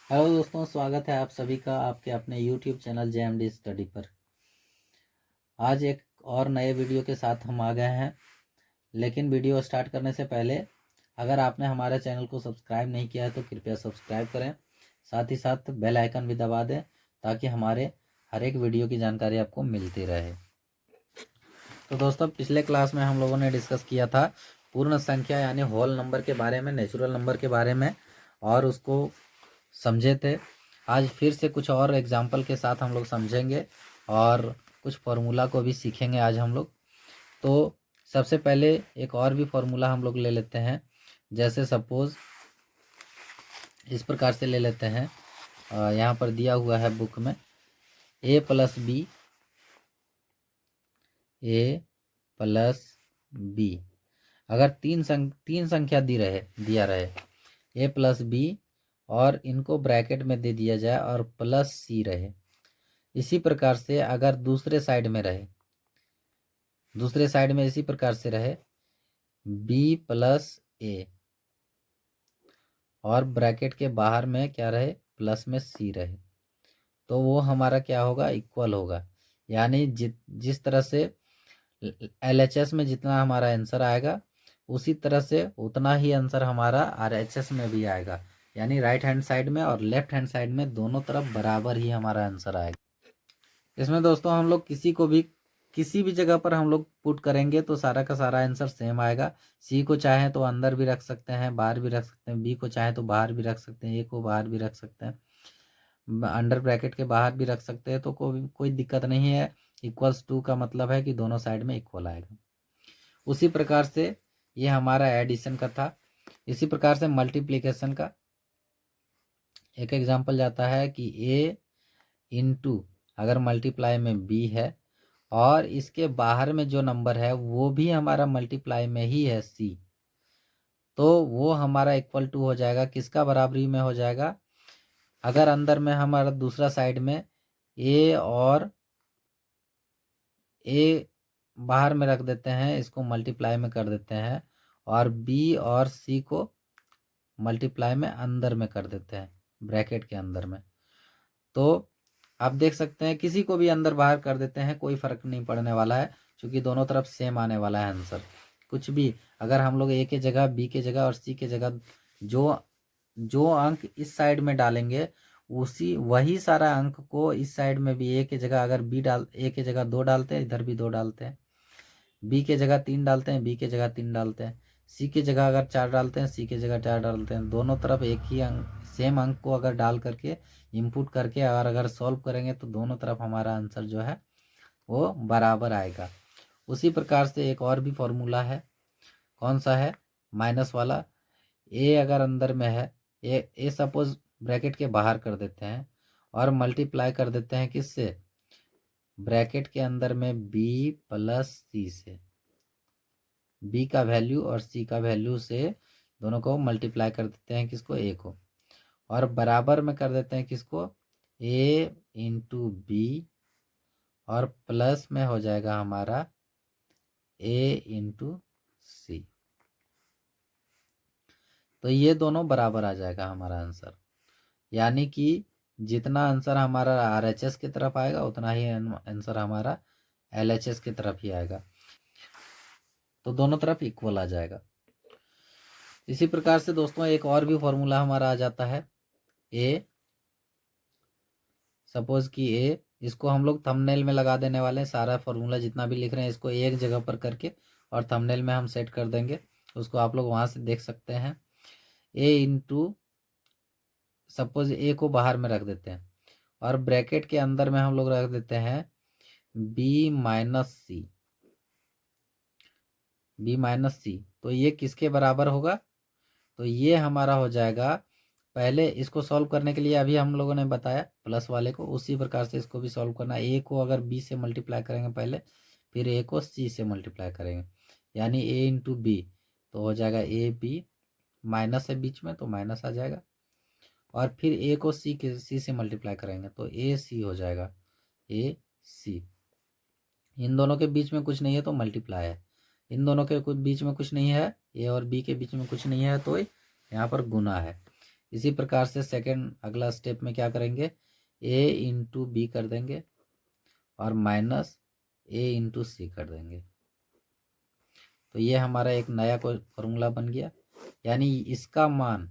Hello दोस्तों, स्वागत है आप सभी का आपके अपने YouTube चैनल JMD स्टडी पर। आज एक और नए वीडियो के साथ हम आ गए हैं। लेकिन वीडियो स्टार्ट करने से पहले अगर आपने हमारे चैनल को सब्सक्राइब नहीं किया है तो कृपया सब्सक्राइब करें, साथ ही साथ बेल आइकन भी दबा दें ताकि हमारे हर एक वीडियो की जानकारी आपको मिलती रहे। तो दोस्तों, पिछले क्लास में हम लोगों ने डिस्कस किया था पूर्ण संख्या यानी होल नंबर के बारे में, नेचुरल नंबर के बारे में, और उसको समझे थे। आज फिर से कुछ और एग्जाम्पल के साथ हम लोग समझेंगे और कुछ फार्मूला को भी सीखेंगे आज हम लोग। तो सबसे पहले एक और भी फार्मूला हम लोग ले लेते हैं। जैसे सपोज इस प्रकार से ले लेते हैं, यहाँ पर दिया हुआ है बुक में a प्लस बी। अगर तीन संख्या दिया रहे a प्लस बी और इनको ब्रैकेट में दे दिया जाए और प्लस सी रहे। इसी प्रकार से अगर दूसरे साइड में इसी प्रकार से रहे बी प्लस ए और ब्रैकेट के बाहर में क्या रहे, प्लस में सी रहे, तो वो हमारा क्या होगा, इक्वल होगा। यानी जिस तरह से LHS में जितना हमारा आंसर आएगा उसी तरह से उतना ही आंसर हमारा RHS में भी आएगा। यानी राइट हैंड साइड में और लेफ्ट हैंड साइड में दोनों तरफ बराबर ही हमारा आंसर आएगा। इसमें दोस्तों हम लोग किसी भी जगह पर हम लोग पुट करेंगे तो सारा का सारा आंसर सेम आएगा। सी को चाहे तो अंदर भी रख सकते हैं, बाहर भी रख सकते हैं, बी को चाहे तो बाहर भी रख सकते हैं, ए को बाहर भी रख सकते हैं, अंडर ब्रैकेट के बाहर भी रख सकते हैं, तो कोई दिक्कत नहीं है। इक्वल्स टू का मतलब है कि दोनों साइड में इक्वल आएगा। उसी प्रकार से ये हमारा एडिशन का था। इसी प्रकार से मल्टीप्लिकेशन का एक एग्जाम्पल जाता है कि ए इंटू अगर मल्टीप्लाई में बी है और इसके बाहर में जो नंबर है वो भी हमारा मल्टीप्लाई में ही है सी, तो वो हमारा इक्वल टू हो जाएगा, किसका बराबरी में हो जाएगा। अगर अंदर में हमारा दूसरा साइड में ए और ए बाहर में रख देते हैं, इसको मल्टीप्लाई में कर देते हैं, और बी और सी को मल्टीप्लाई में अंदर में कर देते हैं, ब्रैकेट के अंदर में, तो आप देख सकते हैं किसी को भी अंदर बाहर कर देते हैं, कोई फर्क नहीं पड़ने वाला है, क्योंकि दोनों तरफ सेम आने वाला है आंसर। कुछ भी अगर हम लोग ए के जगह, बी के जगह और सी के जगह जो जो अंक इस साइड में डालेंगे वही सारा अंक को इस साइड में भी ए के जगह अगर ए के जगह 2 डालते हैं, इधर भी 2 डालते हैं, बी के जगह 3 डालते हैं, बी के जगह 3 डालते हैं, सी के जगह अगर 4 डालते हैं, सी के जगह 4 डालते हैं, दोनों तरफ एक ही अंक सेम अंक को अगर डाल करके इनपुट करके और अगर सॉल्व करेंगे तो दोनों तरफ हमारा आंसर जो है वो बराबर आएगा। उसी प्रकार से एक और भी फॉर्मूला है, कौन सा है, माइनस वाला। ए अगर अंदर में है, ए सपोज ब्रैकेट के बाहर कर देते हैं और मल्टीप्लाई कर देते हैं किससे, ब्रैकेट के अंदर में बी प्लस सी से, बी का वैल्यू और सी का वैल्यू से दोनों को मल्टीप्लाई कर देते हैं, किसको, ए को, और बराबर में कर देते हैं किसको, ए इंटू बी, और प्लस में हो जाएगा हमारा ए इंटू सी। तो ये दोनों बराबर आ जाएगा हमारा आंसर। यानी कि जितना आंसर हमारा RHS की तरफ आएगा उतना ही आंसर हमारा LHS की तरफ ही आएगा, तो दोनों तरफ इक्वल आ जाएगा। इसी प्रकार से दोस्तों एक और भी फॉर्मूला हमारा आ जाता है, ए सपोज कि ए, इसको हम लोग थंबनेल में लगा देने वाले हैं, सारा फॉर्मूला जितना भी लिख रहे हैं इसको एक जगह पर करके और थंबनेल में हम सेट कर देंगे, उसको आप लोग वहाँ से देख सकते हैं। ए इंटू सपोज ए को बाहर में रख देते हैं और ब्रैकेट के अंदर में हम लोग रख देते हैं बी माइनस सी, तो ये किसके बराबर होगा, तो ये हमारा हो जाएगा, पहले इसको सॉल्व करने के लिए अभी हम लोगों ने बताया प्लस वाले को, उसी प्रकार से इसको भी सॉल्व करना। ए को अगर बी से मल्टीप्लाई करेंगे पहले, फिर ए को सी से मल्टीप्लाई करेंगे, यानी ए इंटू बी, तो हो जाएगा ए बी, माइनस है बीच में तो माइनस आ जाएगा, और फिर ए को सी से मल्टीप्लाई करेंगे तो ए सी हो जाएगा, ए सी। इन दोनों के बीच में कुछ नहीं है तो मल्टीप्लाई है, इन दोनों के कुछ बीच में कुछ नहीं है, ए और बी के बीच में कुछ नहीं है तो यहाँ पर गुना है। इसी प्रकार से सेकंड अगला स्टेप में क्या करेंगे, ए इंटू बी कर देंगे और माइनस ए इंटू सी कर देंगे। तो ये हमारा एक नया कोई फॉर्मूला बन गया। यानी इसका मान,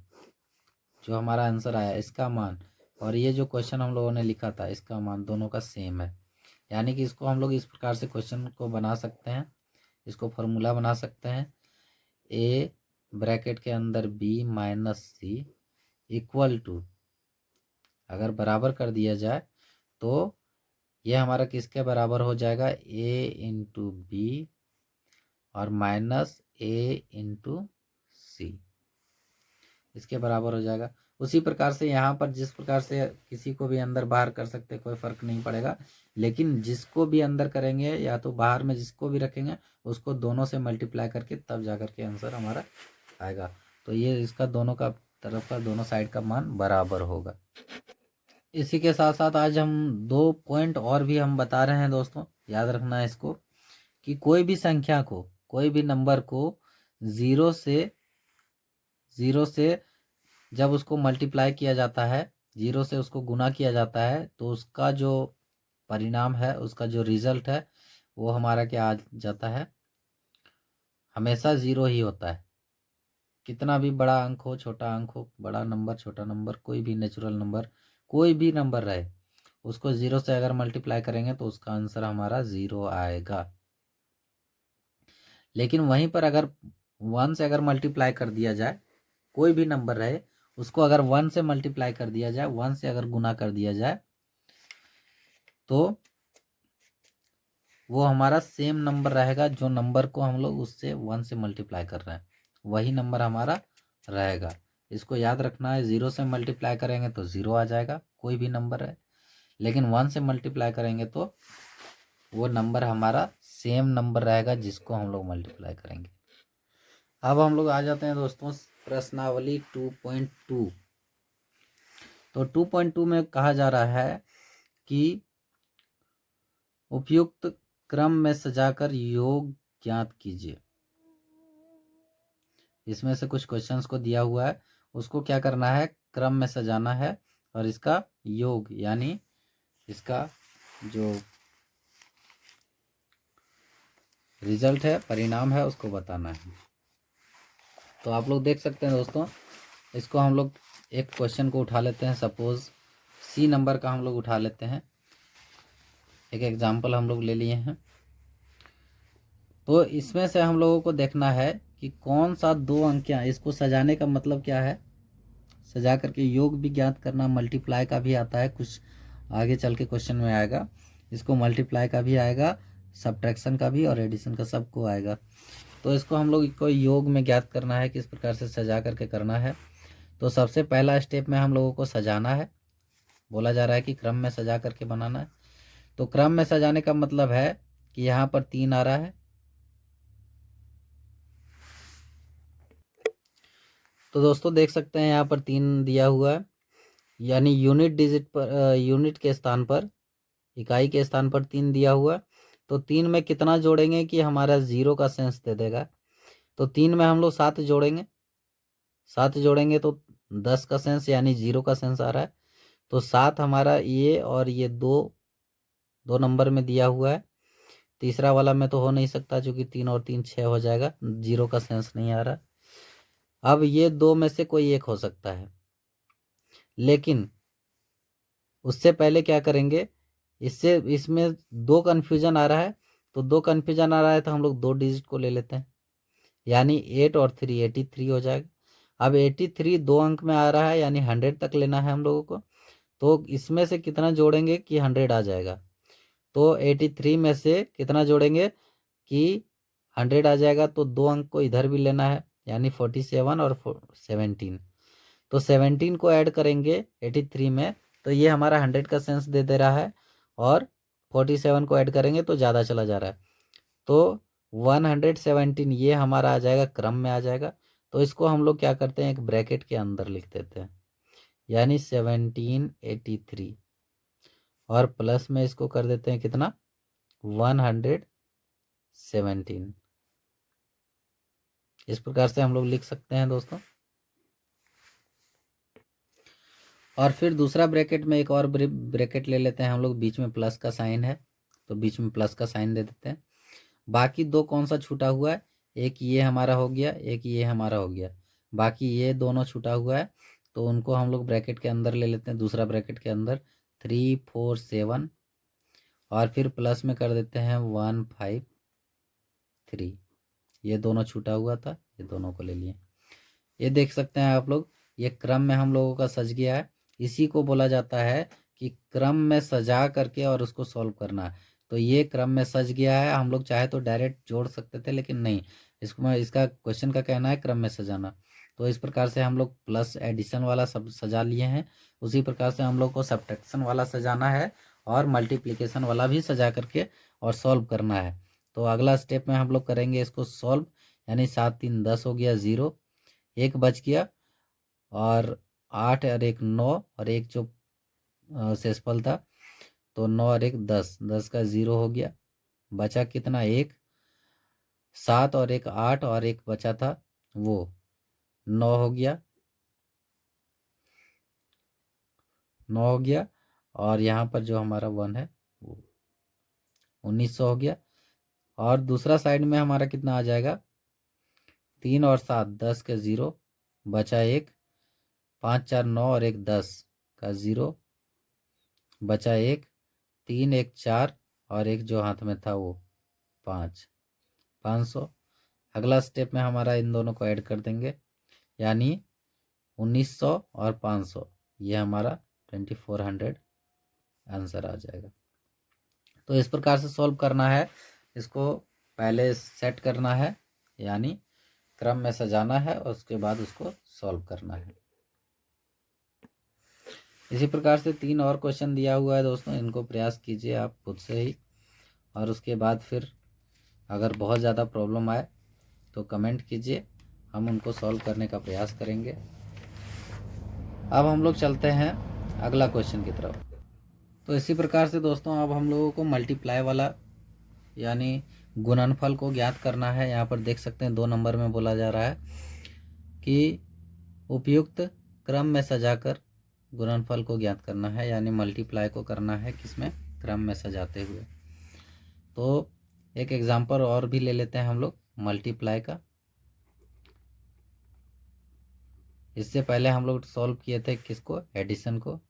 जो हमारा आंसर आया इसका मान और ये जो क्वेश्चन हम लोगों ने लिखा था इसका मान दोनों का सेम है। यानी कि इसको हम लोग इस प्रकार से क्वेश्चन को बना सकते हैं, इसको फॉर्मूला बना सकते हैं, ए ब्रैकेट के अंदर B minus C equal to, अगर बराबर कर दिया जाए तो ये हमारा किसके बराबर हो जाएगा, ए इंटू बी और माइनस ए इंटू सी, इसके बराबर हो जाएगा। उसी प्रकार से यहाँ पर जिस प्रकार से किसी को भी अंदर बाहर कर सकते कोई फर्क नहीं पड़ेगा, लेकिन जिसको भी अंदर करेंगे या तो बाहर में जिसको भी रखेंगे उसको दोनों से मल्टीप्लाई करके तब जा करके आंसर हमारा आएगा। तो ये इसका दोनों का तरफ का दोनों साइड का मान बराबर होगा। इसी के साथ साथ आज हम 2 पॉइंट और भी हम बता रहे हैं दोस्तों, याद रखना है इसको, कि कोई भी संख्या को, कोई भी नंबर को ज़ीरो से जब उसको मल्टीप्लाई किया जाता है, ज़ीरो से उसको गुना किया जाता है, तो उसका जो परिणाम है, उसका जो रिजल्ट है वो हमारा क्या आ जाता है, हमेशा ज़ीरो ही होता है। कितना भी बड़ा अंक हो, छोटा अंक हो, बड़ा नंबर छोटा नंबर, कोई भी नेचुरल नंबर, कोई भी नंबर रहे, उसको ज़ीरो से अगर मल्टीप्लाई करेंगे तो उसका आंसर हमारा ज़ीरो आएगा। लेकिन वहीं पर अगर 1 से अगर मल्टीप्लाई कर दिया जाए, कोई भी नंबर रहे उसको अगर 1 से मल्टीप्लाई कर दिया जाए, 1 से अगर गुना कर दिया जाए, तो वो हमारा सेम नंबर रहेगा, जो नंबर को हम लोग उससे 1 से मल्टीप्लाई कर रहे हैं वही नंबर हमारा रहेगा। इसको याद रखना है, 0 से मल्टीप्लाई करेंगे तो 0 आ जाएगा, कोई भी नंबर है, लेकिन 1 से मल्टीप्लाई करेंगे तो वो नंबर हमारा सेम नंबर रहेगा जिसको हम लोग मल्टीप्लाई करेंगे। अब हम लोग आ जाते हैं दोस्तों प्रश्नावली 2.2। तो 2.2 में कहा जा रहा है कि उपयुक्त क्रम में सजाकर योग ज्ञात कीजिए। इसमें से कुछ क्वेश्चंस को दिया हुआ है, उसको क्या करना है, क्रम में सजाना है और इसका योग यानी इसका जो रिजल्ट है, परिणाम है, उसको बताना है। तो आप लोग देख सकते हैं दोस्तों, इसको हम लोग एक क्वेश्चन को उठा लेते हैं, सपोज सी नंबर का हम लोग उठा लेते हैं, एक एग्जाम्पल हम लोग ले लिए हैं। तो इसमें से हम लोगों को देखना है कि कौन सा 2 अंकियां, इसको सजाने का मतलब क्या है, सजा करके योग भी ज्ञात करना, मल्टीप्लाई का भी आता है, कुछ आगे चल के क्वेश्चन में आएगा, इसको मल्टीप्लाई का भी आएगा, सब्ट्रैक्शन का भी और एडिशन का, सबको आएगा। तो इसको हम लोग को योग में ज्ञात करना है, किस प्रकार से सजा करके करना है। तो सबसे पहला स्टेप में हम लोगों को सजाना है, बोला जा रहा है कि क्रम में सजा करके बनाना है। तो क्रम में सजाने का मतलब है कि यहाँ पर 3 आ रहा है, तो दोस्तों देख सकते हैं यहाँ पर 3 दिया हुआ है, यानी यूनिट डिजिट पर, यूनिट के स्थान पर, इकाई के स्थान पर 3 दिया हुआ है। तो 3 में कितना जोड़ेंगे कि हमारा 0 का सेंस दे देगा। तो 3 में हम लोग 7 जोड़ेंगे, 7 जोड़ेंगे तो 10 का सेंस यानी 0 का सेंस आ रहा है। तो 7 हमारा ये और ये दो नंबर में दिया हुआ है, तीसरा वाला में तो हो नहीं सकता क्योंकि 3 और 3 6 हो जाएगा, 0 का सेंस नहीं आ रहा। अब ये 2 में से कोई एक हो सकता है, लेकिन उससे पहले क्या करेंगे, इसमें 2 कन्फ्यूजन आ रहा है, तो 2 कन्फ्यूजन आ रहा है तो हम लोग 2 डिजिट को ले लेते हैं, यानी 8 और 3 83 हो जाएगा। अब 83 2 अंक में आ रहा है, यानी 100 तक लेना है हम लोगों को। तो इसमें से कितना जोड़ेंगे कि 100 आ जाएगा। तो 83 में से कितना जोड़ेंगे कि 100 आ जाएगा, तो 2 अंक को इधर भी लेना है, यानी 47 और 17। तो 17 को ऐड करेंगे 83 में, तो ये हमारा 100 का सेंस दे रहा है, और 47 को ऐड करेंगे तो ज़्यादा चला जा रहा है, तो 117 ये हमारा आ जाएगा, क्रम में आ जाएगा। तो इसको हम लोग क्या करते हैं, एक ब्रैकेट के अंदर लिख देते हैं, यानी 1783 और प्लस में इसको कर देते हैं कितना, 117। इस प्रकार से हम लोग लिख सकते हैं दोस्तों। और फिर दूसरा ब्रैकेट में एक और ब्रैकेट ले लेते हैं हम लोग, बीच में प्लस का साइन है तो बीच में प्लस का साइन दे देते हैं। बाकी दो कौन सा छूटा हुआ है, एक ये हमारा हो गया, एक ये हमारा हो गया, बाकी ये दोनों छूटा हुआ है तो उनको हम लोग ब्रैकेट के अंदर ले लेते हैं, दूसरा ब्रैकेट के अंदर 3 4 7 और फिर प्लस में कर देते हैं 1 5 3। ये दोनों छूटा हुआ था, ये दोनों को ले लिए। ये देख सकते हैं आप लोग, ये क्रम में हम लोगों का सज गया है। इसी को बोला जाता है कि क्रम में सजा करके और उसको सॉल्व करना है। तो ये क्रम में सज गया है, हम लोग चाहे तो डायरेक्ट जोड़ सकते थे लेकिन नहीं, इसको इसका क्वेश्चन का कहना है क्रम में सजाना। तो इस प्रकार से हम लोग प्लस एडिशन वाला सब सजा लिए हैं, उसी प्रकार से हम लोग को सब्ट्रैक्शन वाला सजाना है और मल्टीप्लिकेशन वाला भी सजा करके और सॉल्व करना है। तो अगला स्टेप में हम लोग करेंगे इसको सॉल्व, यानी 7 3 10 हो गया, 0 एक बच गया, और 8 और एक 9 और एक जो शेषफल था तो 9 और एक 10, 10 का 0 हो गया, बचा कितना, एक 7 और एक 8 और एक बचा था वो 9 हो गया, 9 हो गया, और यहाँ पर जो हमारा 1 है वो 1900 हो गया। और दूसरा साइड में हमारा कितना आ जाएगा, 3 और 7 10 का 0, बचा एक, 5 4 9 और एक 10 का 0, बचा एक, 3 1 4 और एक जो हाथ में था वो 5, 500। अगला स्टेप में हमारा इन दोनों को ऐड कर देंगे, यानी 1900 और 500, ये हमारा 2400 आंसर आ जाएगा। तो इस प्रकार से सॉल्व करना है, इसको पहले सेट करना है यानी क्रम में सजाना है और उसके बाद उसको सॉल्व करना है। इसी प्रकार से 3 और क्वेश्चन दिया हुआ है दोस्तों, इनको प्रयास कीजिए आप खुद से ही, और उसके बाद फिर अगर बहुत ज़्यादा प्रॉब्लम आए तो कमेंट कीजिए, हम उनको सॉल्व करने का प्रयास करेंगे। अब हम लोग चलते हैं अगला क्वेश्चन की तरफ। तो इसी प्रकार से दोस्तों अब हम लोगों को मल्टीप्लाई वाला यानी गुणनफल को ज्ञात करना है। यहाँ पर देख सकते हैं 2 नंबर में बोला जा रहा है कि उपयुक्त क्रम में सजाकर गुणनफल को ज्ञात करना है, यानी मल्टीप्लाई को करना है किसमें, क्रम में सजाते हुए। तो एक एग्जांपल और भी ले लेते हैं हम लोग मल्टीप्लाई का। इससे पहले हम लोग सॉल्व किए थे किसको, एडिशन को,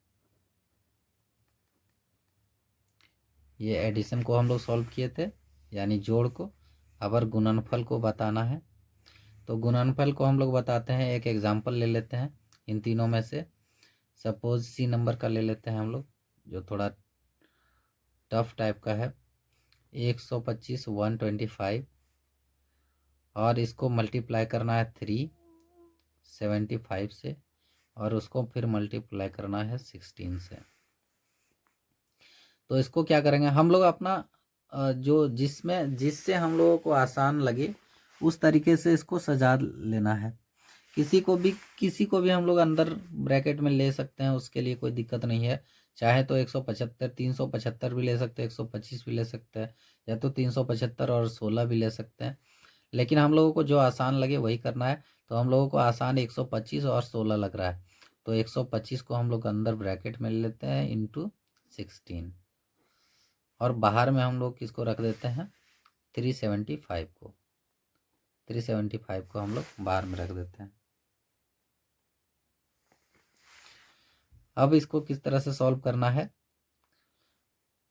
ये एडिशन को हम लोग सॉल्व किए थे यानी जोड़ को। अब गुणनफल को बताना है, तो गुणनफल को हम लोग बताते हैं, एक एग्जांपल ले लेते हैं इन तीनों में से। सपोज सी नंबर का ले लेते हैं हम लोग, जो थोड़ा टफ टाइप का है, 125 125, और इसको मल्टीप्लाई करना है 375 से, और उसको फिर मल्टीप्लाई करना है 16 से। तो इसको क्या करेंगे हम लोग, अपना जो जिससे हम लोगों को आसान लगे उस तरीके से इसको सजा लेना है। किसी को भी हम लोग अंदर ब्रैकेट में ले सकते हैं, उसके लिए कोई दिक्कत नहीं है। चाहे तो 175 375 भी ले सकते हैं, 125 भी ले सकते हैं, या तो 375 और 16 भी ले सकते हैं, लेकिन हम लोगों को जो आसान लगे वही करना है। तो हम लोगों को आसान 125 और 16 लग रहा है, तो 125 को हम लोग अंदर ब्रैकेट में ले लेते हैं इंटू 16, और बाहर में हम लोग किसको रख देते हैं, 375 को, 375 को हम लोग बाहर में रख देते हैं। अब इसको किस तरह से सॉल्व करना है,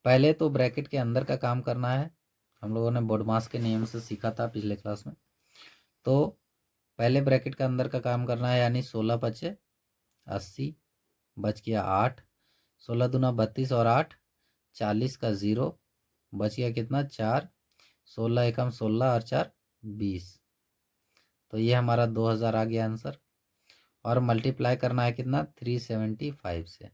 पहले तो ब्रैकेट के अंदर का काम करना है। हम लोगों ने बोडमास के नियम से सीखा था पिछले क्लास में। तो पहले ब्रैकेट का अंदर का काम करना है, यानी 16 पचे 80, बच गया 8, 16 दूना 32 और 8 40 का 0, बच गया कितना 4, 16 एकम 16 और 4 20। तो ये हमारा 2000 आ गया आंसर, और मल्टीप्लाई करना है कितना 375 से।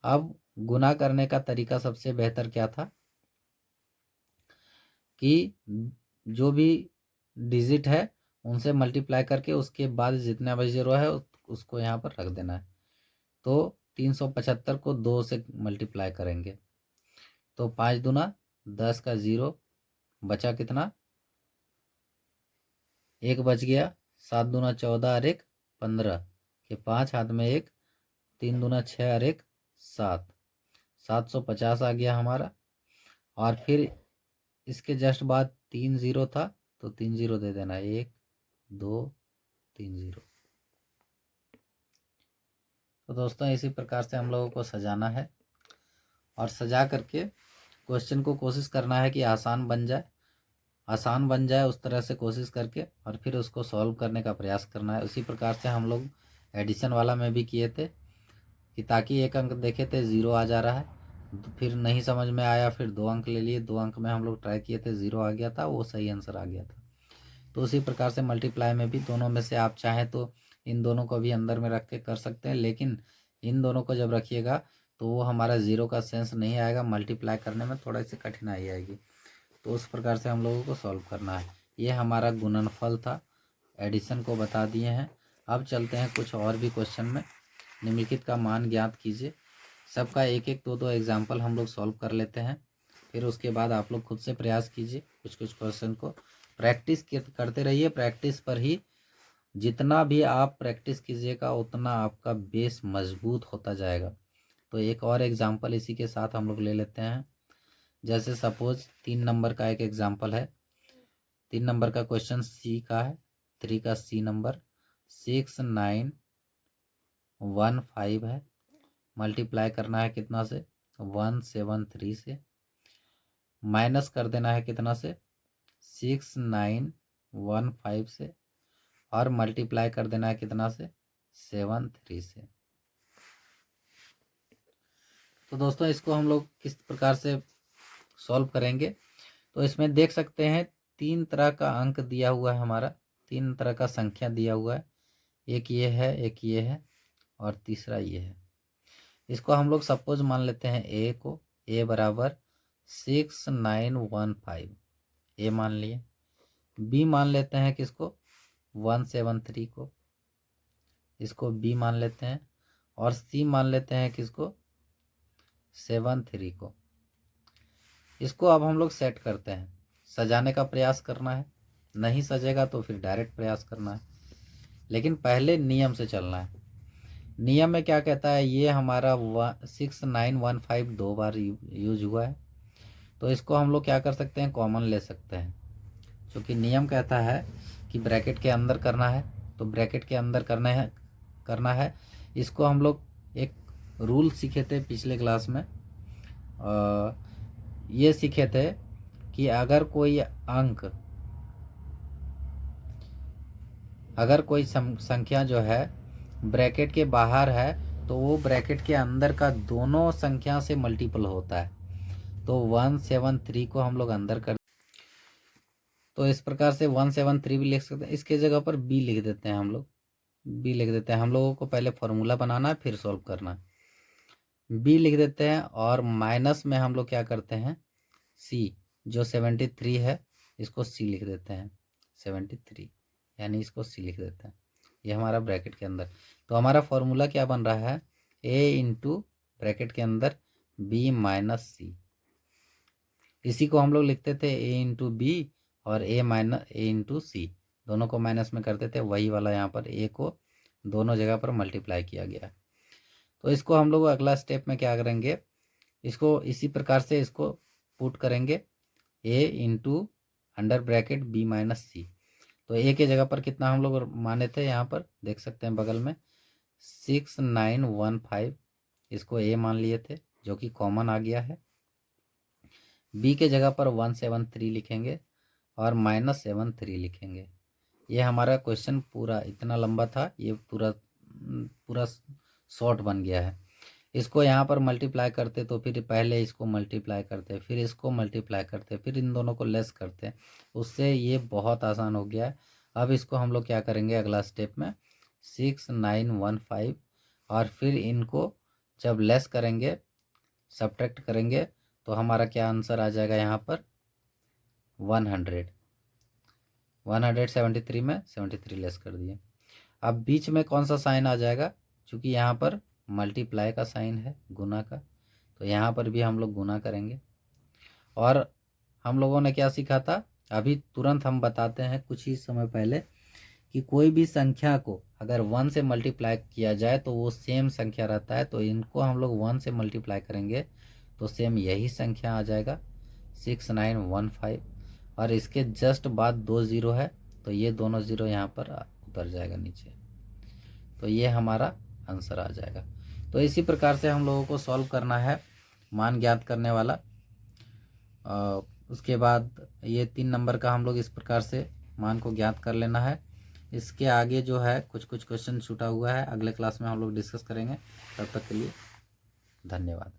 अब गुना करने का तरीका सबसे बेहतर क्या था कि जो भी डिजिट है उनसे मल्टीप्लाई करके उसके बाद जितना भी जीरो है उसको यहाँ पर रख देना है। तो 375 को 2 से मल्टीप्लाई करेंगे तो 5 दूना 10 का 0, बचा कितना, एक बच गया, 7 दूना 14 और एक 15 के 5 हाथ में एक 3 दूना 6 और 1 7, 750 आ गया हमारा। और फिर इसके जस्ट बाद 3 0 था तो 3 0 दे देना, 1 2 3 0। तो दोस्तों इसी प्रकार से हम लोगों को सजाना है और सजा करके क्वेश्चन को कोशिश करना है कि आसान बन जाए उस तरह से कोशिश करके, और फिर उसको सॉल्व करने का प्रयास करना है। उसी प्रकार से हम लोग एडिशन वाला में भी किए थे कि ताकि एक अंक देखे थे 0 आ जा रहा है, फिर नहीं समझ में आया, फिर 2 अंक ले लिए, 2 अंक में हम लोग ट्राई किए थे, 0 आ गया था, वो सही आंसर आ गया था। तो उसी प्रकार से मल्टीप्लाई में भी दोनों में से आप चाहें तो इन दोनों को भी अंदर में रख के कर सकते हैं, लेकिन इन दोनों को जब रखिएगा तो वो हमारा 0 का सेंस नहीं आएगा, मल्टीप्लाई करने में थोड़ा सी कठिनाई आएगी। तो उस प्रकार से हम लोगों को सॉल्व करना है। ये हमारा गुणनफल था, एडिशन को बता दिए हैं। अब चलते हैं कुछ और भी क्वेश्चन में। निम्नलिखित का मान ज्ञात कीजिए। सबका एक एक दो एग्जाम्पल हम लोग सॉल्व कर लेते हैं, फिर उसके बाद आप लोग खुद से प्रयास कीजिए कुछ कुछ क्वेश्चन को। प्रैक्टिस करते रहिए, प्रैक्टिस पर ही जितना भी आप प्रैक्टिस कीजिएगा उतना आपका बेस मजबूत होता जाएगा। तो एक और एग्जाम्पल इसी के साथ हम लोग ले लेते हैं। जैसे सपोज 3 नंबर का एक एग्जाम्पल है। 3 नंबर का क्वेश्चन सी का है, 3 का सी नंबर 6915 है। मल्टीप्लाई करना है कितना से, 173 से। माइनस कर देना है कितना से, 6915 से। और मल्टीप्लाई कर देना है कितना से, 73 से। तो दोस्तों इसको हम लोग किस प्रकार से सॉल्व करेंगे, तो इसमें देख सकते हैं 3 तरह का अंक दिया हुआ है हमारा, 3 तरह का संख्या दिया हुआ है। एक ये है, एक ये है, और तीसरा ये है। इसको हम लोग सपोज मान लेते हैं ए को, ए बराबर 6915, ए मान लिए। बी मान लेते हैं किसको, 173 को, इसको बी मान लेते हैं। और सी मान लेते हैं किसको, 73 को। इसको अब हम लोग सेट करते हैं, सजाने का प्रयास करना है। नहीं सजेगा तो फिर डायरेक्ट प्रयास करना है, लेकिन पहले नियम से चलना है। नियम में क्या कहता है, ये हमारा 6915 2 बार यूज हुआ है, तो इसको हम लोग क्या कर सकते हैं, कॉमन ले सकते हैं। क्योंकि नियम कहता है कि ब्रैकेट के अंदर करना है, तो ब्रैकेट के अंदर करना है। इसको हम लोग एक रूल सीखे थे पिछले क्लास में, ये सीखे थे कि अगर कोई संख्या जो है ब्रैकेट के बाहर है तो वो ब्रैकेट के अंदर का दोनों संख्या से मल्टीपल होता है। तो 173 को हम लोग अंदर कर, तो इस प्रकार से 173 भी लिख सकते हैं। इसके जगह पर बी लिख देते हैं हम लोग, बी लिख देते हैं। हम लोगों को पहले फॉर्मूला बनाना है फिर सॉल्व करना है। बी लिख देते हैं और माइनस में हम लोग क्या करते हैं, सी जो 73 है इसको सी लिख देते हैं, 73 यानी इसको सी लिख देते हैं। ये हमारा ब्रैकेट के अंदर। तो हमारा फॉर्मूला क्या बन रहा है, ए इंटू ब्रैकेट के अंदर बी माइनस सी। इसी को हम लोग लिखते थे ए इंटू बी और ए इंटू सी, दोनों को माइनस में करते थे। वही वाला यहाँ पर ए को दोनों जगह पर मल्टीप्लाई किया गया है। तो इसको हम लोग अगला स्टेप में क्या करेंगे, इसको इसी प्रकार से इसको पुट करेंगे, A into under bracket B minus C. तो ए के जगह पर कितना हम लोग माने थे, यहाँ पर देख सकते हैं बगल में 6915, इसको ए मान लिए थे जो कि कॉमन आ गया है। बी के जगह पर 173 लिखेंगे और -73 लिखेंगे। ये हमारा क्वेश्चन पूरा इतना लंबा था, ये पूरा शॉर्ट बन गया है। इसको यहाँ पर मल्टीप्लाई करते तो फिर पहले इसको मल्टीप्लाई करते, फिर इसको मल्टीप्लाई करते, फिर इन दोनों को लेस करते, उससे ये बहुत आसान हो गया है। अब इसको हम लोग क्या करेंगे अगला स्टेप में, 6915 और फिर इनको जब लेस करेंगे, सब्ट्रैक्ट करेंगे, तो हमारा क्या आंसर आ जाएगा यहाँ पर 173 में 73 लेस कर दिए। अब बीच में कौन सा साइन आ जाएगा, क्योंकि यहाँ पर मल्टीप्लाई का साइन है, गुना का, तो यहाँ पर भी हम लोग गुना करेंगे। और हम लोगों ने क्या सीखा था, अभी तुरंत हम बताते हैं कुछ ही समय पहले, कि कोई भी संख्या को अगर 1 से मल्टीप्लाई किया जाए तो वो सेम संख्या रहता है। तो इनको हम लोग 1 से मल्टीप्लाई करेंगे तो सेम यही संख्या आ जाएगा 6915। और इसके जस्ट बाद 2 ज़ीरो है तो ये दोनों ज़ीरो यहाँ पर उतर जाएगा नीचे, तो ये हमारा आंसर आ जाएगा। तो इसी प्रकार से हम लोगों को सॉल्व करना है मान ज्ञात करने वाला। उसके बाद ये 3 नंबर का हम लोग इस प्रकार से मान को ज्ञात कर लेना है। इसके आगे जो है कुछ क्वेश्चन छूटा हुआ है, अगले क्लास में हम लोग डिस्कस करेंगे। तब तक के लिए धन्यवाद।